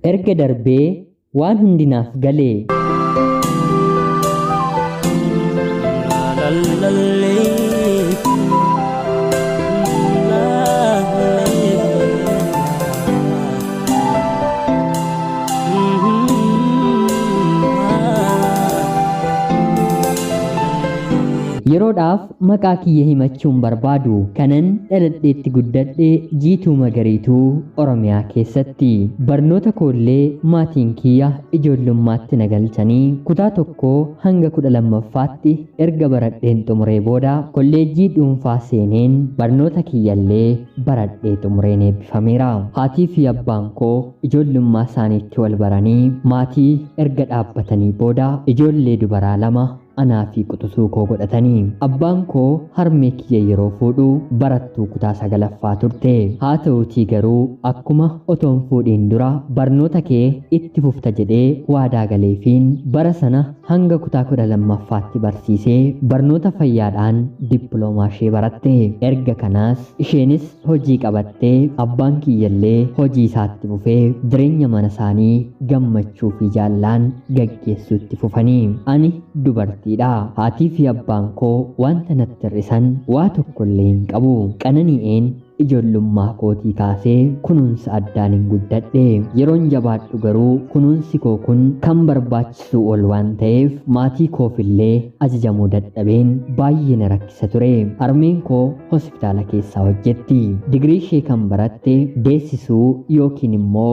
erga darbee waan hundinaaf galee. Yeroodhaaf maqaa kiyya himachuun barbaadu kanan dhaladheetti guddadhee Jiituu Magariituu Oromiyaa keessatti barnoota koollee maatiin kiyya ijoollummaatti nagalchanii kutaa tokkoo hanga 12ffaatti erga baradheen xumuree booda kolleejjii dhuunfaa seeneen barnoota kiyyallee baradhee xumureen eebbifameera. Haatii fi abbaan koo ijoollummaa isaaniitti wal baranii maatii erga dhaabbatanii booda ijoollee dubaraa 2 anaa fi quxisuu koo godhatanii abbaan koo harmee kiyya yeroo fuudhu barattuu kutaa 9ffaa turte. Haa ta'uutii garuu akkuma otoon fuudhiin dura barnoota kee itti fufta jedhee waadaa galeefiin bara sana hanga kutaa 12ffaatti barsiisee barnoota fayyaadhaan dippiloomaa ishee baratte. Erga kanaas isheenis hojii qabattee abbaan kiyyallee hojii isaatti fufee jireenya mana isaanii gammachuu fi jaallaan gaggeessuutti fufanii. Ani dubartii haatii fi abbaan koo wanta natti hir'isan waa tokkollee hin qabu. Qanani'een ijoollummaa kootii kaasee kunuunsa addaan hin guddadhe. Yeroon jabaadhu garuu kunuunsi koo kun kan barbaachisu ol waan ta'eef maatii koofillee ajajamuu dadhabeen baay'ee na rakkisa ture. Harmeen koo hospitaala keessaa hojjetti. Digirii ishee kan baratte deessisuu yookiin immoo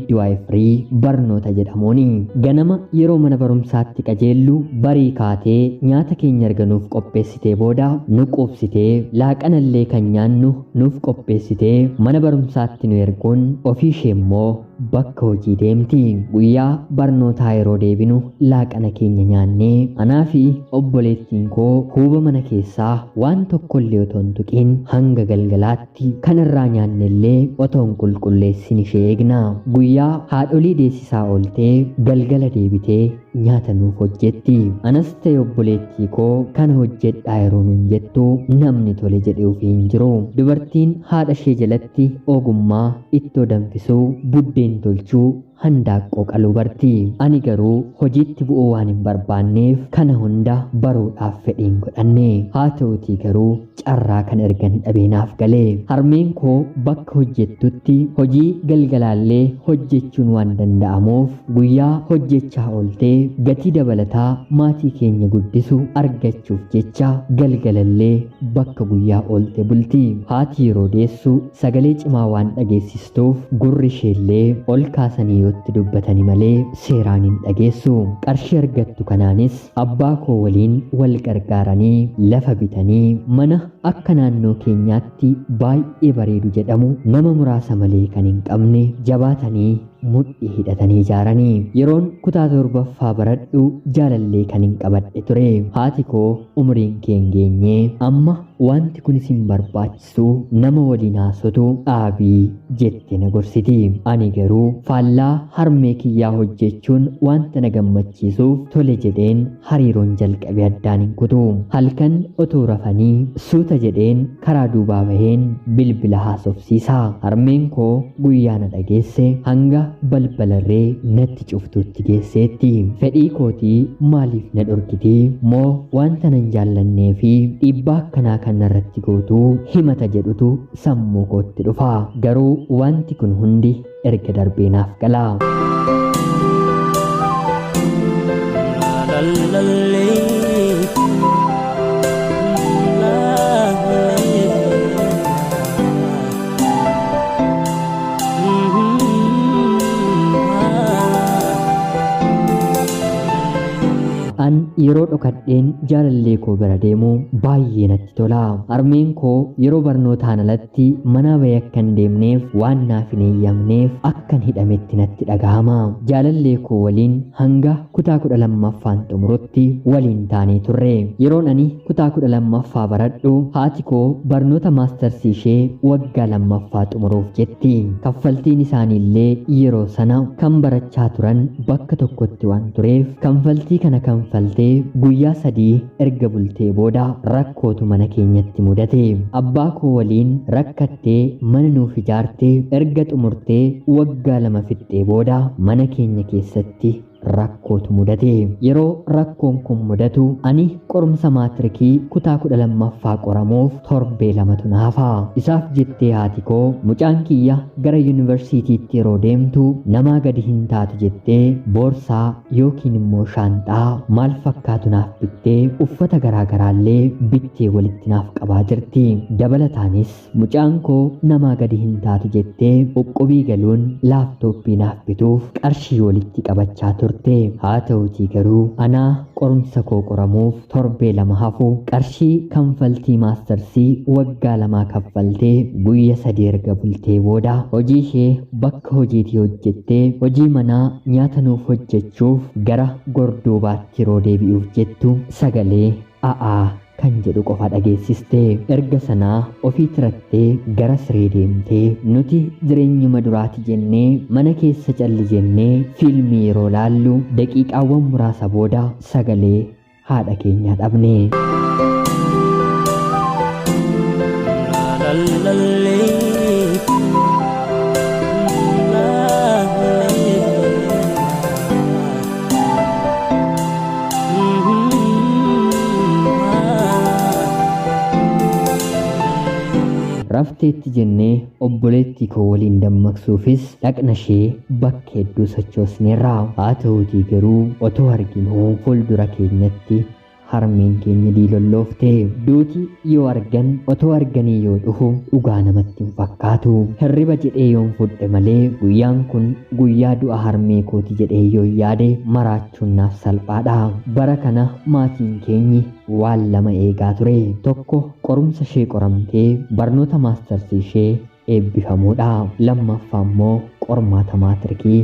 midwaayifirii barnoota jedhamuuni. Ganama yeroo mana barumsaatti qajeellu barii kaatee nyaata keenya arganuuf qopheessitee booda nu quubsitee laaqanallee kan nyaannu nuuf qopheessitee mana barumsaatti nu erguun ofii ishee immoo bakka hojii deemti. Guyyaa barnootaa yeroo deebinu laaqana keenya nyaannee anaa fi obboleettiin koo huuba mana keessaa waan tokkollee otoo hin tuqiin hanga galgalaatti kanarraa nyaannellee otoo hin qulqulleessin ishee eegna. Guyyaa haadholii deessisaa ooltee galgala deebitee nyaata nuuf hojjetti. Anas ta'e obboleettii koo kana hojjedhaa yeroo nuun jettu namni tole jedhee ofii hin jiru. Dubartiin haadha ishee jalatti ogummaa ittoo danfisuu buddeen tolchuu handaaqqoo qaluu barti. Ani garuu hojiitti bu'uu waan hin barbaanneef kana hunda baruudhaaf fedhiin godhanne. Haa ta'uutii garuu carraa kan ergan dhabeenaaf galee. Harmeen koo bakka hojjettutti hojii galgalaallee hojjechuun waan danda'amuuf guyyaa hojjechaa ooltee gatii dabalataa maatii keenya guddisu argachuuf jecha galgalallee bakka guyyaa oolte bulti. Haati yeroo deessu sagalee cimaa waan dhageessistuuf gurri isheellee ol kaasanii itti dubbatanii malee seeraan hin dhageessu. Qarshii argattu kanaanis abbaa koo waliin wal gargaaranii lafa bitanii mana akka naannoo keenyaatti baay'ee bareedu jedhamu nama muraasa malee kan hin qabne jabaatanii mudhii hidhatanii ijaaranii. Yeroon kutaa 7ffaa baradhu jaalallee kan hin qabadhe ture. Haati koo umriin kee hin geenye amma wanti kun isin barbaachisu nama waliin haasotu dhaabii jette na gorsiti. Ani garuu faallaa harmee kiyyaa hojjechuun wanta na gammachiisuuf tole jedheen hariiroon jalqabe addaan hin kutu. Halkan otoo rafanii suuta jedheen karaa duubaa baheen bilbila haasofsiisa. Harmeen koo guyyaa na dhageesse hanga balbalarree natti cuftuutti geesseetti. Fedhii kootii maaliif na dhorkitii moo wanta nan jaallannee fi dhiibbaa akkanaa kan narratti gootuu himata jedhutu sammuu kootti dhufa. Garuu wanti kun hundi erga darbee naaf gala. Yeroo dhokadheen jaalallee koo bira deemu baay'ee natti tola. Harmeen koo yeroo barnootaan alatti mana bahee akka hin deemneef waan naaf hin eeyyamneef akkan hidhametti natti dhagahama. Jaalallee koo waliin hanga kutaa 12ffaan xumurutti waliin taanee turre. Yeroon ani kutaa 12ffaa baradhu haati koo barnoota maastarsii ishee waggaa 2ffaa xumuruuf jetti. Kaffaltiin isaaniillee yeroo sana kan barachaa turan bakka tokkotti waan tureef kanfaltii kana kanfaltee guyyaa 3 erga bultee booda rakkootu mana keenyatti mudate. Abbaa koo waliin rakkattee mana nuuf ijaartee erga xumurtee waggaa 2 fixxee booda mana keenya keessatti rakkootu mudate. Yeroo rakkoon kun mudatu ani qorumsa maatirikii kutaa 12ffaa qoramuuf torbee 2tu naafa. Isaaf jettee haati koo mucaan kiyya gara yuunivarsiitiitti yeroo deemtu namaa gadi hin taatu jettee boorsaa yookiin immoo shaanxaa maal fakkaatu naaf bittee uffata garaagaraallee bittee walitti naaf qabaa jirti. Dabalataanis mucaan koo namaa gadi hin taatu jettee qoqqobii galuun laaptooppii naaf bituuf qarshii walitti qabachaa turte. Haa ta'utii garuu anaa qorumsa koo qoramuuf torbee 2 hafu qarshii kanfaltii maastarsii waggaa 2 kaffaltee guyya 3 erga bultee booda hojii ishee bakka hojiitii hojjettee hojii manaa nyaata nuuf hojjechuuf gara Gordoobaatti yeroo deebi'uuf jettu sagalee a'aa kan jedhu qofa dhageessiste. Erga sanaa ofii tirattee gara siree deemtee nuti jireenyuma duraati jennee mana keessa calli jennee fiilmii yeroo laallu daqiiqaawwan muraasa booda sagalee haadha keenyaa dhabne. Rafteetti jennee obboleettii koo waliin dammaqsuufis dhaqna ishee bakka hedduu sochoosneerra. Haa ta'utii garuu otoo arginuu fuuldura keenyatti harmeen keenya diilolloofte. Duuti yoo argan otoo arganii yoo dhufu dhugaa namatti hin fakkaatu. Hirriba jedhee yoon fudhe malee guyyaan kun guyyaa du'a harmee kooti jedhee yoo yaade maraachuun naaf salphaadha. Bara kana maatiin keenyi waan 2 eegaa ture. Tokko qorumsa ishee qoramtee barnoota maastarsii ishee eebbifamuudha. Lammaffaa immoo qormaata maatirikii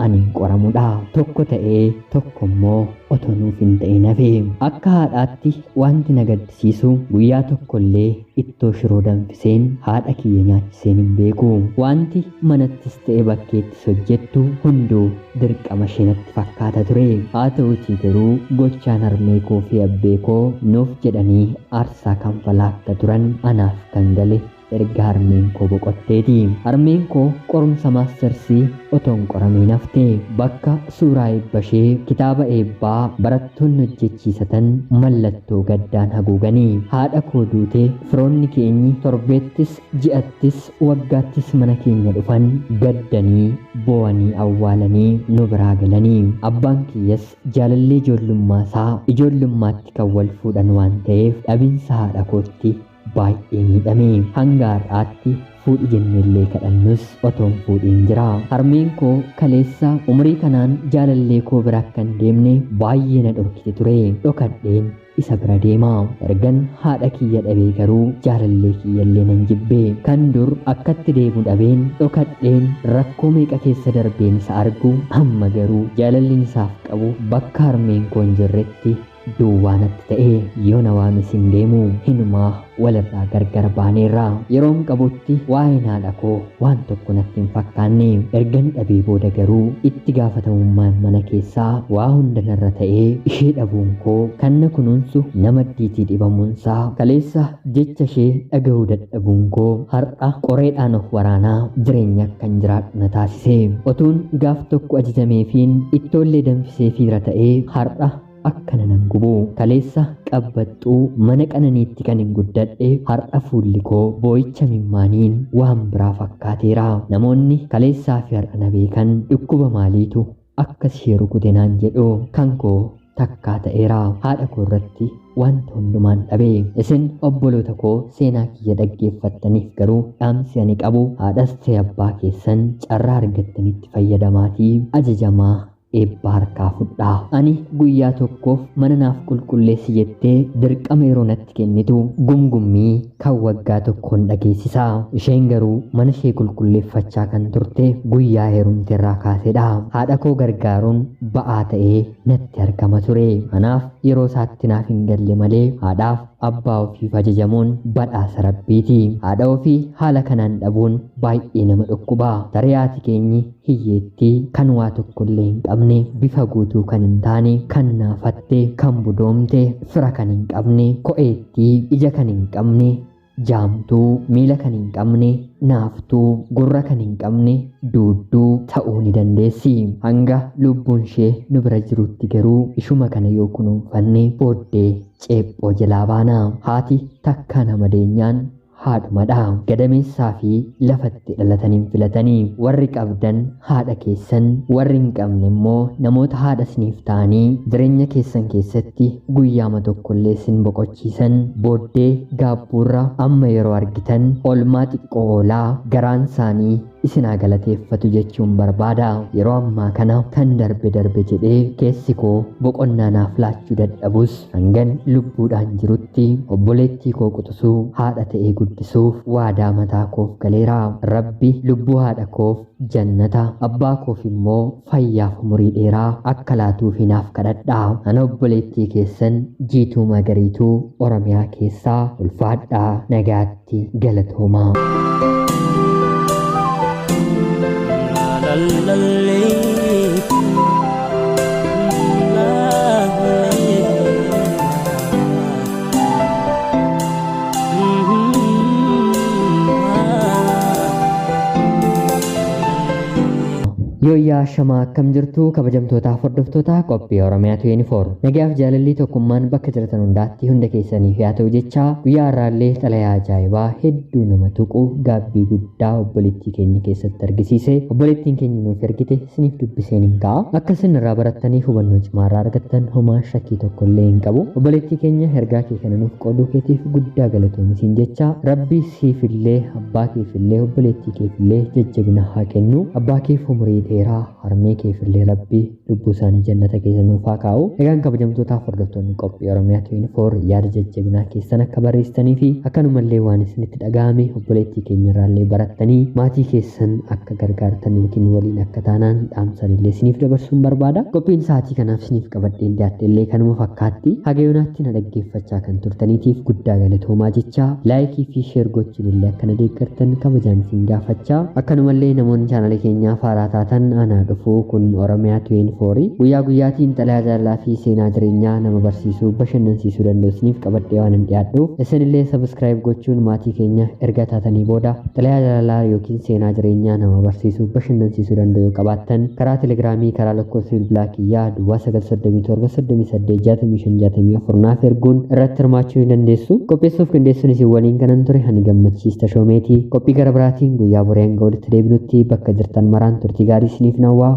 aniin qoramuudha. Tokko ta'ee tokko immoo otoo nuuf hin ta'in hafe. Akka haadhaatti wanti na gaddisiisu guyyaa tokkollee ittoo shiroo danfiseen haadha kiyya nyaachiseen hin beeku. Wanti manattis ta'e bakkeettis hojjettu hunduu dirqama ishee natti fakkaata ture. Haa ta'utii garuu gochaan harmee koo fi abbee koo nuuf jedhanii aarsaa kanfalaa akka turan anaaf kan gale erga harmeen koo boqotteeti. Harmeen koo qorumsa maastarsii otoo hin qoramiin hafte. Bakka suuraa eebba ishee kitaaba eebbaa barattoonni hojjechiisatan mallattoo gaddaan haguuganii. Haadha koo duutee firoonni keenyi torbeettis ji'attis waggaattis mana keenya dhufan gaddanii boo'anii awwaalanii nu biraa galanii. Abbaan kiyyas jaalallee ijoollummaa ijoollummaatti kan wal fuudhan waan ta'eef dhabinsa haadha kootti baay'ee miidhame. Hanga har'aatti fuudhi jennellee kadhannus otoon fuudhiin jira. Harmeen koo kaleessa umurii kanaan jaalallee koo bira akka hin deemne baay'ee na dhorkite ture. Dhokadheen isa bira deema. Ergan haadha kiyya dhabee garuu jaalallee kiyyallee nan jibbe. Kan dur akkatti deemu dhabeen dhokadheen rakkoo meeqa keessa darbeen isa argu amma garuu jaalalliin isaaf qabu bakka harmeen koo hin jirretti duwwaanatti ta'e. Yoo na waames hin deemu hinumaa walirraa gargar baaneerra. Yeroon qabutti waa'een haadha koo waan tokko natti hin fakkaanne. Ergan dhabee booda garuu itti gaafatamummaan mana keessaa waa hunda narra ta'ee ishee dhabuun koo kan na kunuunsu nama diitii dhibamuunsaa kaleessa jecha ishee dhagahuu dadhabuun koo har'a qoreedhaan of waraanaa jireenya akkan jiraadhu na taasise. Otuun gaaf tokko ajajameefiin ittollee danfisee fiira ta'ee har'a akkana nan gubu. Kaleessa qabbaxxuu mana qananiitti kan hin guddadhe har'a fuulli koo boo'icha mimmaaniin waan biraa fakkaateera. Namoonni kaleessaa fi har'a na beekan dhukkuba maaliitu akkas ishee rukute naan jedhu kan koo takkaa ta'eera. Haadha koo irratti wanta hundumaan dhabe. Isin obboloota koo seenaa kiyya dhaggeeffattaniif garuu dhaamsi ani qabu haadhas ta'e abbaa keessan carraa argattanitti fayyadamaatii ajajamaa eebba harkaa fudhaa. Ani guyyaa tokkoof mana naaf qulqulleessi jettee dirqama yeroo natti kennitu gungummii kan waggaa tokkoon dhageessisa. Isheen garuu mana ishee qulqulleeffachaa kan turte guyyaa heerumte irraa kaasedha. Haadha koo gargaaruun ba'aa ta'ee natti argama ture. Kanaaf yeroo isaatti naaf hin galle malee haadhaaf abbaa ofiif ajajamuun badhaasa rabbiiti. Haadha ofii haala kanaan dhabuun baay'ee nama dhukkuba. Tarii haati keenyi hiyyeettii kan waa tokkollee hin qabne, bifa guutuu kan hin taane, kan naafatte, kan budoomte, fira kan hin qabne, ko'eettii, ija kan hin qabne, jaamtuu, miila kan hin qabne, naaftuu, gurra kan hin qabne, duudduu ta'uu ni dandeessi. Hanga lubbuun ishee nu bira jirutti garuu ishuma kana yoo kunuunfanne booddee ceephoo jalaa baana. Haati takka nama deenyaan haadhumadha. Gadameessaa fi lafatti dhalataniin filatanii. Warri qabdan haadha keessan, warri hin qabne immoo namoota haadha isiniif ta'anii jireenya keessan keessatti guyyaama tokkollee isin boqochiisan. Booddee gaabbuurra amma yeroo argitan olmaa xiqqoo oolaa garaan isaanii isinaa galateeffatu jechuun barbaada. Yeroo ammaa kana kan darbe jedhee keessi koo boqonnaa naaf laachuu dadhabus hangan lubbuudhaan jirutti obboleettii koo quxisuu haadha ta'ee guddisuuf waadaa mataa koof galeera. Rabbi lubbuu haadha koof jannata, abbaa koof immoo fayyaaf umurii dheeraa akka laatuuf hinaaf kadhadha. Ana obboleettii keessan Jiituu Magariituu Oromiyaa keessaa. Ulfaadhaa, nagaatti, galatoomaa. Yooyyaa shamaa akkam jirtu kabajamtootaaf hordoftoota qophii Oromiyaa 24. Nagaaf jaalalli tokkummaan bakka jirtan hundaatti hunda keessaniif haa ta'u jecha guyyaa har'aallee xalayaa ajaa'ibaa hedduu nama tuqu gaabbii guddaa obboleettii keenya keessatti argisiise. Obboleettiin keenya nuuf ergite isiniif dubbiseen hin ka'a. Akka isin irraa barattanii hubannoo cimaa irraa argattan homaa shakkii tokkollee hin qabu. Obboleettii keenya ergaa kee kana nuuf qooduu keetiif guddaa galatoomi jecha Rabbi siifillee abbaa keefillee obboleettii keefillee jajjabina haa kennu. Abbaa keef umurii dheeraa harmee keefillee Rabbi lubbuu isaanii jannata keessa nuuf haa kaa'u. Egaan kabajamtootaaf hordoftoonni qophii Oromiyaa 24 yaada jajjabinaa keessan akka barreessanii fi akkanumallee waan isinitti dhaga'ame obboleettii keenya irraallee barattanii maatii keessan akka gargaartan yookiin waliin akka taanaan dhaamsanillee isiniif dabarsuun barbaada. Qophiin sa'aatii kanaaf isiniif qabadheen dhiyaadhellee kanuma fakkaatti. Haga yoonaatti na dhaggeeffachaa kan turtaniitiif guddaa galatoomaa jecha laayikii fi sheer gochuunillee akka na deeggartan kabajaan isin gaafachaa. Akkanumallee namoonni chaanalee keenyaa faaraa taatan ana dhufu kun Oromiyaa 24 guyyaa guyyaatiin xalayaa jaalalaa fi seenaa jireenyaa nama barsiisuu bashannansiisuu danda'u isiniif qabadhee waan dhiyaadhuuf isinillee subscribe gochuun maatii keenya erga taatanii booda xalayaa jaalalaa yookiin seenaa jireenyaa nama barsiisuu bashannansiisuu danda'u qabaattan karaa telegiraamii karaa lakkoofsa bilbilaa kiyyaa duwwaa 937 naaf erguun irratti hirmaachuu ni dandeessu. Qopheessuuf qindeessuun isin waliin kanan ture ani gammachiista shoomeetii. Qophii gara biraatiin guyyaa boreen ga'uutti deebinutti bakka jirtan maraan turtii gaarii isiniif nawwaa.